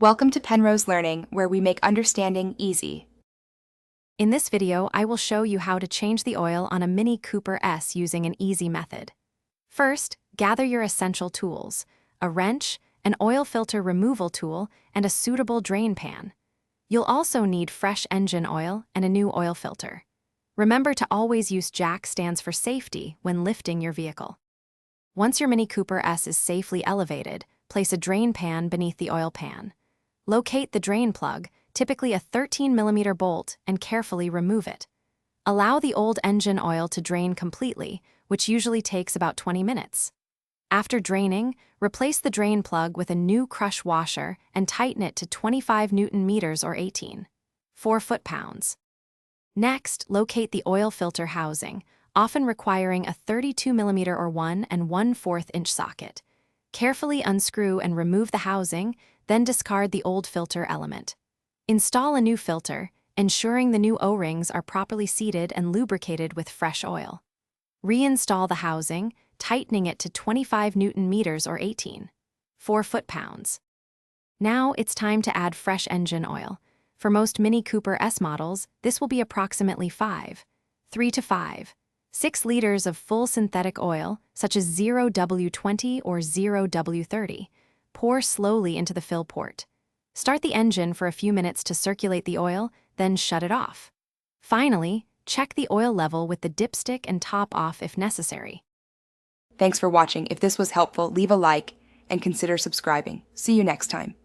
Welcome to Penrose Learning, where we make understanding easy. In this video, I will show you how to change the oil on a Mini Cooper S using an easy method. First, gather your essential tools: a wrench, an oil filter removal tool, and a suitable drain pan. You'll also need fresh engine oil and a new oil filter. Remember to always use jack stands for safety when lifting your vehicle. Once your Mini Cooper S is safely elevated, place a drain pan beneath the oil pan. Locate the drain plug, typically a 13mm bolt, and carefully remove it. Allow the old engine oil to drain completely, which usually takes about 20 minutes. After draining, replace the drain plug with a new crush washer and tighten it to 25 Nm or 4 foot-pounds. Next, locate the oil filter housing, often requiring a 32mm or 1 1/4 inch socket. Carefully unscrew and remove the housing, then discard the old filter element. Install a new filter, ensuring the new O-rings are properly seated and lubricated with fresh oil. Reinstall the housing, tightening it to 25 Nm or 4 foot-pounds. Now it's time to add fresh engine oil. For most Mini Cooper S models, this will be approximately 3 to 6 liters of full synthetic oil, such as 0W20 or 0W30. Pour slowly into the fill port. Start the engine for a few minutes to circulate the oil, then shut it off. Finally, check the oil level with the dipstick and top off if necessary. Thanks for watching. If this was helpful, leave a like and consider subscribing. See you next time.